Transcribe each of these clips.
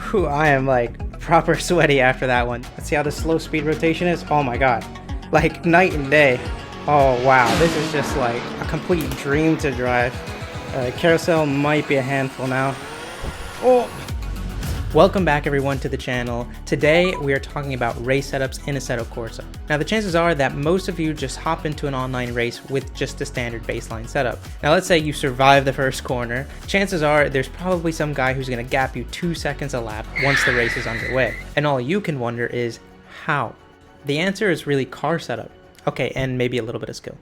Whew, I am like proper sweaty after that one. Let's see how the slow speed rotation is. Oh my god. Like night and day. Oh wow, this is just like a complete dream to drive. Carousel might be a handful now. Oh! Welcome back everyone to the channel. Today we are talking about race setups in Assetto Corsa. Now the chances are that most of you just hop into an online race with just a standard baseline setup. Now let's say you survive the first corner, chances are there's probably some guy who's going to gap you 2 seconds a lap once the race is underway. And all you can wonder is, how? The answer is really car setup. Okay, and maybe a little bit of skill.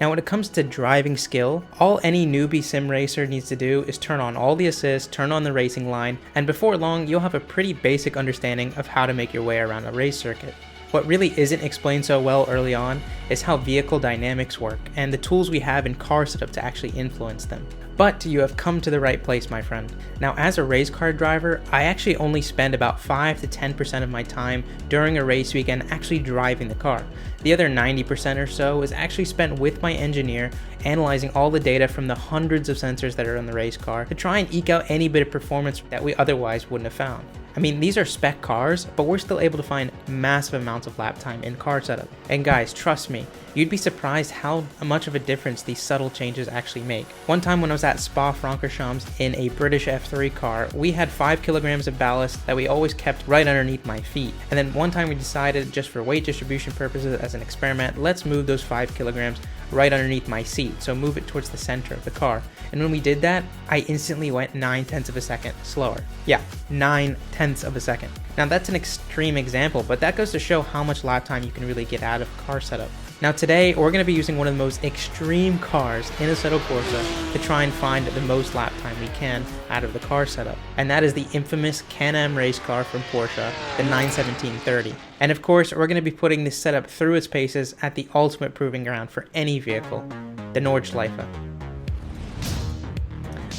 Now when it comes to driving skill, all any newbie sim racer needs to do is turn on all the assists, turn on the racing line, and before long you'll have a pretty basic understanding of how to make your way around a race circuit. What really isn't explained so well early on is how vehicle dynamics work and the tools we have in car setup to actually influence them. But you have come to the right place, my friend. Now as a race car driver, I actually only spend about 5 to 10% of my time during a race weekend actually driving the car. The other 90% or so is actually spent with my engineer analyzing all the data from the hundreds of sensors that are in the race car to try and eke out any bit of performance that we otherwise wouldn't have found. I mean, these are spec cars, but we're still able to find massive amounts of lap time in car setup. And guys, trust me, you'd be surprised how much of a difference these subtle changes actually make. One time when I was at Spa-Francorchamps in a British F3 car, we had 5 kilograms of ballast that we always kept right underneath my feet. And then one time we decided, just for weight distribution purposes as an experiment, let's move those 5 kilograms right underneath my seat, so move it towards the center of the car. And when we did that, I instantly went 9/10 of a second slower. Yeah, 9/10 of a second. Now that's an extreme example, but that goes to show how much lap time you can really get out of car setup. Now today, we're going to be using one of the most extreme cars in Assetto Corsa to try and find the most lap time we can out of the car setup. And that is the infamous Can-Am race car from Porsche, the 917-30. And of course, we're going to be putting this setup through its paces at the ultimate proving ground for any vehicle, the Nordschleife.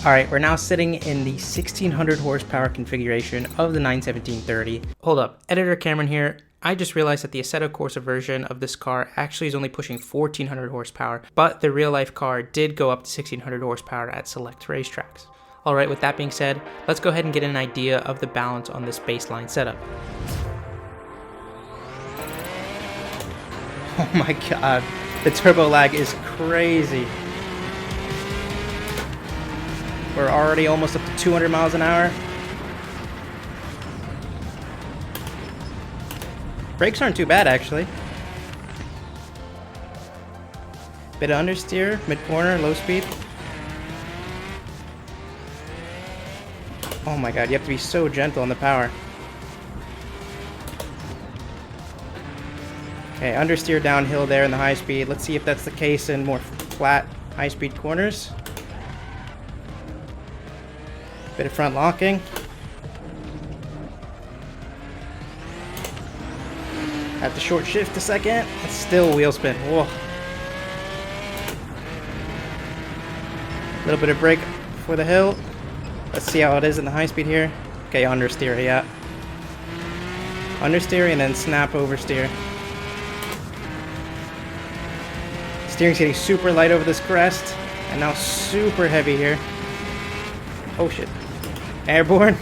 Alright, we're now sitting in the 1600 horsepower configuration of the 917-30. Hold up, Editor Cameron here. I just realized that the Assetto Corsa version of this car actually is only pushing 1400 horsepower, but the real life car did go up to 1600 horsepower at select racetracks. Alright, with that being said, let's go ahead and get an idea of the balance on this baseline setup. Oh my god, the turbo lag is crazy. We're already almost up to 200 miles an hour. Brakes aren't too bad, actually. Bit of understeer, mid-corner, low speed. Oh my god, you have to be so gentle on the power. Okay, understeer downhill there in the high speed. Let's see if that's the case in more flat, high-speed corners. Bit of front locking. At the short shift a second. It's still wheel spin. Whoa. A little bit of brake for the hill. Let's see how it is in the high speed here. Okay, understeer, yeah. Understeer and then snap oversteer. Steering's getting super light over this crest. And now super heavy here. Oh shit. Airborne.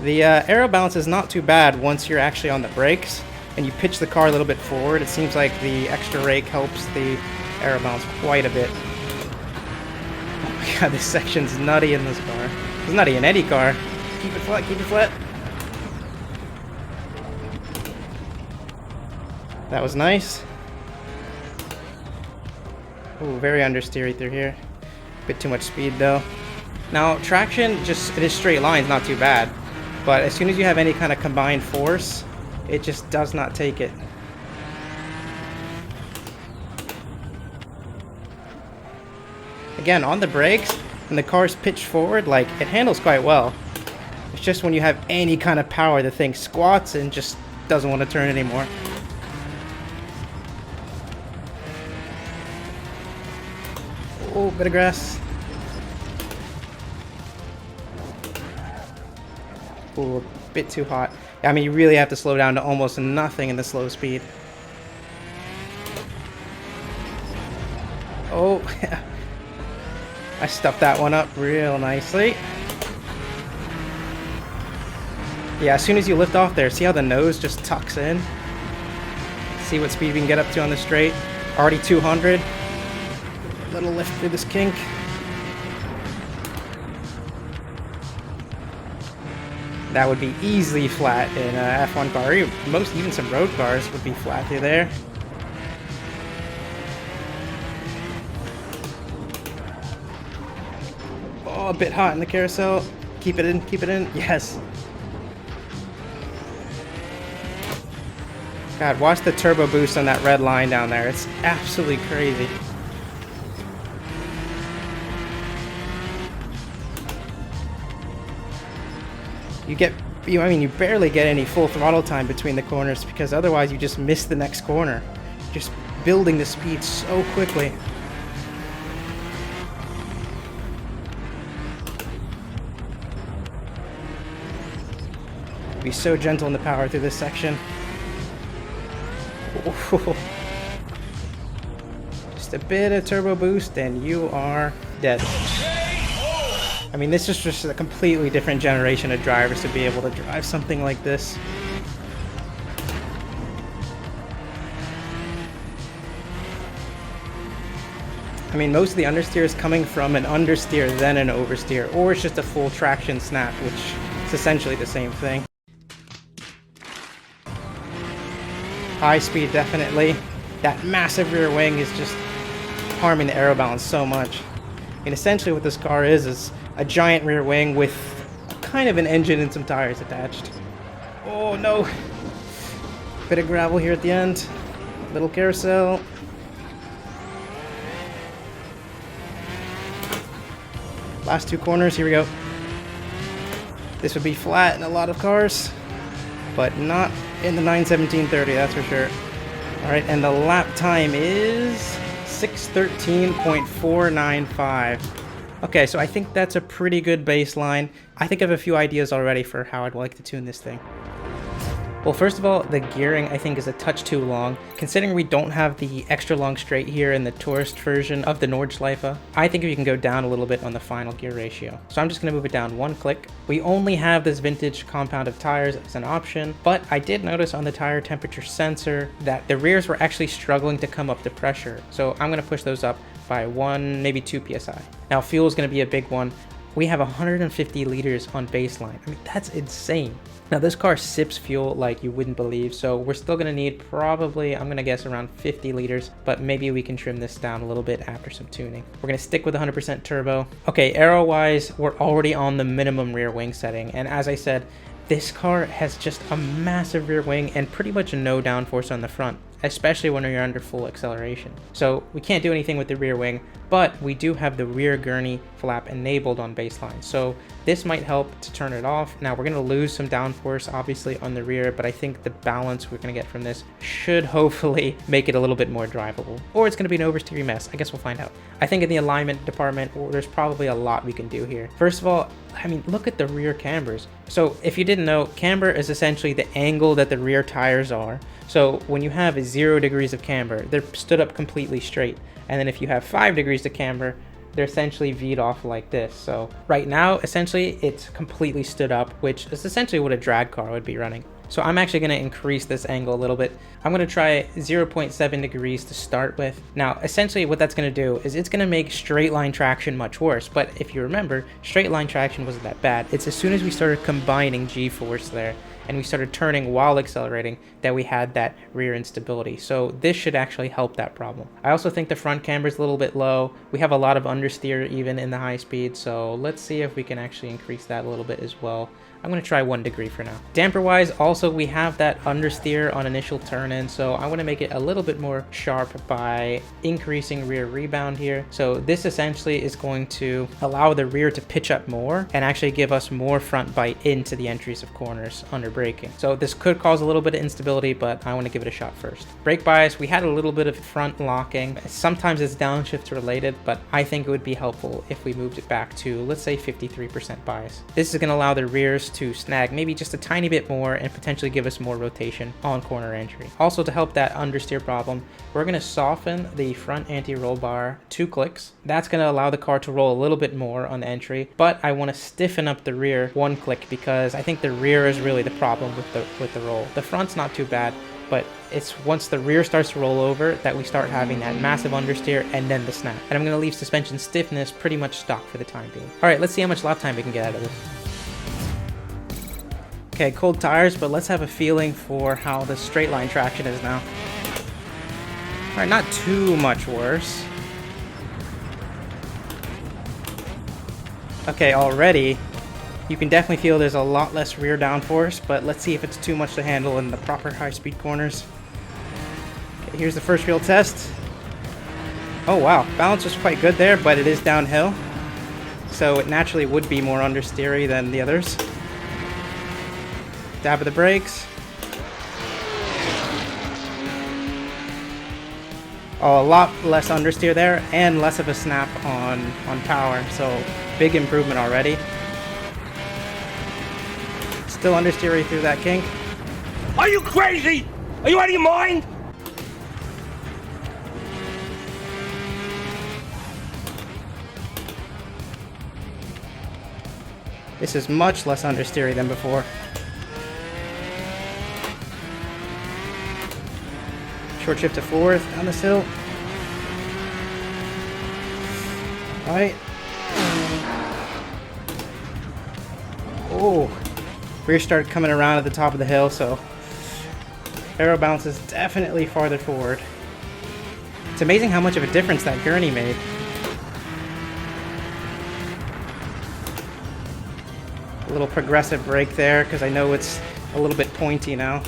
The aero balance is not too bad once you're actually on the brakes and you pitch the car a little bit forward. It seems like the extra rake helps the aero balance quite a bit. Oh my god, this section's nutty in this car. It's nutty in any car. Keep it flat, keep it flat. That was nice. Ooh, very understeery through here. Bit too much speed though. Now traction, just it is straight lines, not too bad. But as soon as you have any kind of combined force, it just does not take it. Again, on the brakes, when the car's pitched forward, like, it handles quite well. It's just when you have any kind of power, the thing squats and just doesn't want to turn anymore. Oh, bit of grass. Ooh, a bit too hot. I mean, you really have to slow down to almost nothing in the slow speed. Oh, I stuffed that one up real nicely. Yeah, as soon as you lift off there, see how the nose just tucks in? See what speed we can get up to on the straight. Already 200. Little lift through this kink. That would be easily flat in a F1 car. Even some road cars would be flat through there. Oh, a bit hot in the carousel. Keep it in, keep it in. Yes. God, watch the turbo boost on that red line down there. It's absolutely crazy. You barely get any full throttle time between the corners because otherwise you just miss the next corner. Just building the speed so quickly. Be so gentle in the power through this section. Ooh. Just a bit of turbo boost and you are dead. I mean, this is just a completely different generation of drivers to be able to drive something like this. I mean, most of the understeer is coming from an understeer, then an oversteer, or it's just a full traction snap, which is essentially the same thing. High speed, definitely. That massive rear wing is just harming the aero balance so much. I mean, essentially what this car is a giant rear wing with kind of an engine and some tires attached. Oh no! Bit of gravel here at the end. Little carousel. Last two corners, here we go. This would be flat in a lot of cars, but not in the 9:17.30, that's for sure. Alright, and the lap time is 6:13.495. Okay, so I think that's a pretty good baseline. I think I have a few ideas already for how I'd like to tune this thing. Well, first of all, the gearing I think is a touch too long. Considering we don't have the extra long straight here in the tourist version of the Nordschleife, I think we can go down a little bit on the final gear ratio. So I'm just going to move it down one click. We only have this vintage compound of tires as an option, but I did notice on the tire temperature sensor that the rears were actually struggling to come up to pressure. So I'm going to push those up by 1, maybe 2 psi. Now fuel is going to be a big one. We have 150 liters on baseline. I mean, that's insane. Now this car sips fuel like you wouldn't believe, so we're still gonna need probably, I'm gonna guess around 50 liters, but maybe we can trim this down a little bit after some tuning. We're gonna stick with 100% turbo. Okay, aero-wise, we're already on the minimum rear wing setting, and as I said, this car has just a massive rear wing and pretty much no downforce on the front, especially when you're under full acceleration. So we can't do anything with the rear wing, but we do have the rear gurney flap enabled on baseline. So this might help to turn it off. Now we're gonna lose some downforce obviously on the rear, but I think the balance we're gonna get from this should hopefully make it a little bit more drivable. Or it's gonna be an oversteering mess. I guess we'll find out. I think in the alignment department, there's probably a lot we can do here. First of all, I mean, look at the rear cambers. So if you didn't know, camber is essentially the angle that the rear tires are. So when you have 0 degrees of camber, they're stood up completely straight. And then if you have 5 degrees of camber, they're essentially V'd off like this. So right now, essentially, it's completely stood up, which is essentially what a drag car would be running. So I'm actually gonna increase this angle a little bit. I'm gonna try 0.7 degrees to start with. Now, essentially what that's gonna do is it's gonna make straight line traction much worse. But if you remember, straight line traction wasn't that bad. It's as soon as we started combining G-force there and we started turning while accelerating that we had that rear instability. So this should actually help that problem. I also think the front camber is a little bit low. We have a lot of understeer even in the high speed. So let's see if we can actually increase that a little bit as well. I'm gonna try 1 degree for now. Damper wise, also we have that understeer on initial turn in, so I wanna make it a little bit more sharp by increasing rear rebound here. So this essentially is going to allow the rear to pitch up more and actually give us more front bite into the entries of corners under braking. So this could cause a little bit of instability, but I want to give it a shot first. Brake bias, we had a little bit of front locking. Sometimes it's downshift related, but I think it would be helpful if we moved it back to, let's say, 53% bias. This is going to allow the rears to snag maybe just a tiny bit more and potentially give us more rotation on corner entry. Also, to help that understeer problem, we're going to soften the front anti-roll bar 2 clicks. That's going to allow the car to roll a little bit more on the entry, but I want to stiffen up the rear 1 click because I think the rear is really the problem with the roll. The front's not too bad, but it's once the rear starts to roll over that we start having that massive understeer and then the snap. And I'm going to leave suspension stiffness pretty much stock for the time being. All right, let's see how much lap time we can get out of this. Okay, cold tires, but let's have a feeling for how the straight line traction is now. All right, not too much worse. Okay, already you can definitely feel there's a lot less rear downforce, but let's see if it's too much to handle in the proper high-speed corners. Okay, here's the first real test. Oh wow, balance was quite good there, but it is downhill, so it naturally would be more understeery than the others. Dab of the brakes. Oh, a lot less understeer there, and less of a snap on power, so big improvement already. Still understeery through that kink. Are you crazy? Are you out of your mind? This is much less understeery than before. Short shift to 4th down this hill. Alright. Oh. Rear started coming around at the top of the hill, so aero bounce is definitely farther forward. It's amazing how much of a difference that gurney made. A little progressive brake there, because I know it's a little bit pointy now.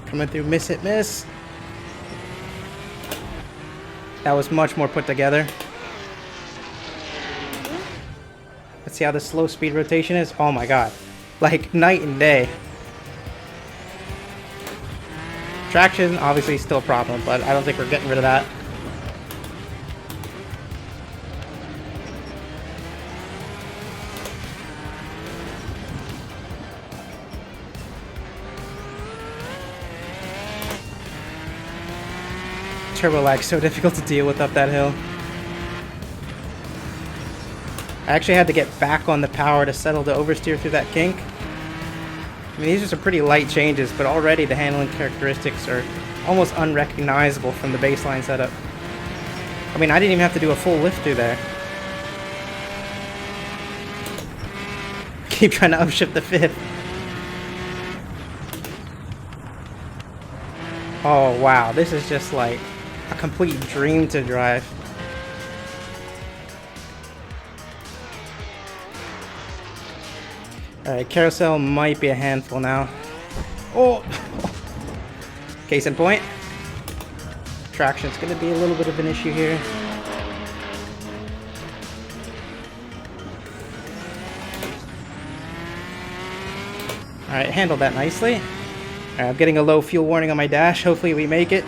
Coming through miss hit miss. That was much more put together. Let's see how the slow speed rotation is. Oh my god. Like night and day. Traction, obviously still a problem, but I don't think we're getting rid of that. Turbo lag so difficult to deal with up that hill. I actually had to get back on the power to settle the oversteer through that kink. I mean, these are some pretty light changes, but already the handling characteristics are almost unrecognizable from the baseline setup. I mean, I didn't even have to do a full lift through there. Keep trying to upshift the 5th. Oh wow, this is just like a complete dream to drive. Alright, carousel might be a handful now. Oh! Case in point. Traction's gonna be a little bit of an issue here. Alright, handled that nicely. Alright, I'm getting a low fuel warning on my dash. Hopefully we make it.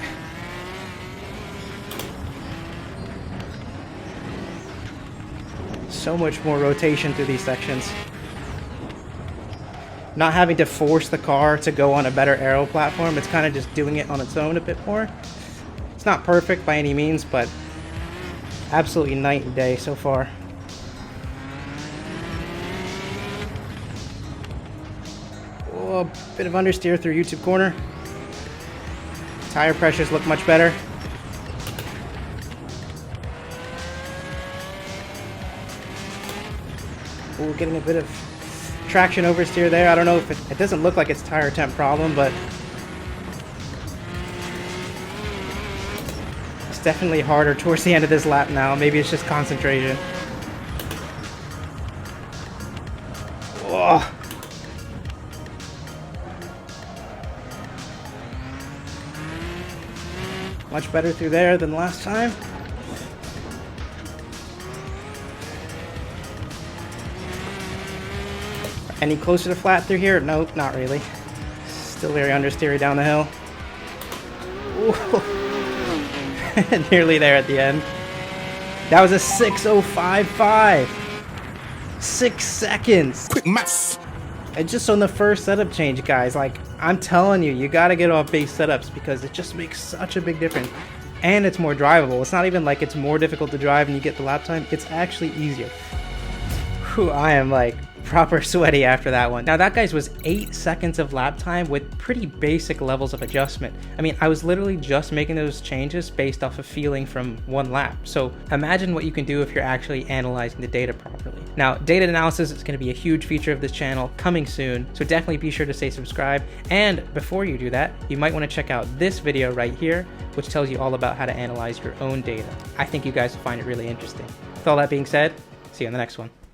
So much more rotation through these sections. Not having to force the car to go on a better aero platform, it's kind of just doing it on its own a bit more. It's not perfect by any means, but absolutely night and day so far. Oh, a bit of understeer through YouTube corner. Tire pressures look much better. Ooh, getting a bit of traction oversteer there. I don't know if it doesn't look like it's tire temp problem, but it's definitely harder towards the end of this lap now. Maybe it's just concentration. Oh. Much better through there than last time. Any closer to flat through here? Nope, not really. Still very understeery down the hill. Ooh. Nearly there at the end. That was a 6:05.5. 6 seconds. Quick maths. And just on the first setup change, guys, like, I'm telling you, you gotta get off base setups because it just makes such a big difference. And it's more drivable. It's not even like it's more difficult to drive and you get the lap time. It's actually easier. Whew, I am like proper sweaty after that one. Now that, guys, was 8 seconds of lap time with pretty basic levels of adjustment. I mean, I was literally just making those changes based off of feeling from one lap. So imagine what you can do if you're actually analyzing the data properly. Now, data analysis is going to be a huge feature of this channel coming soon, so definitely be sure to stay subscribed. And before you do that, you might want to check out this video right here, which tells you all about how to analyze your own data. I think you guys will find it really interesting. With all that being said, see you on the next one.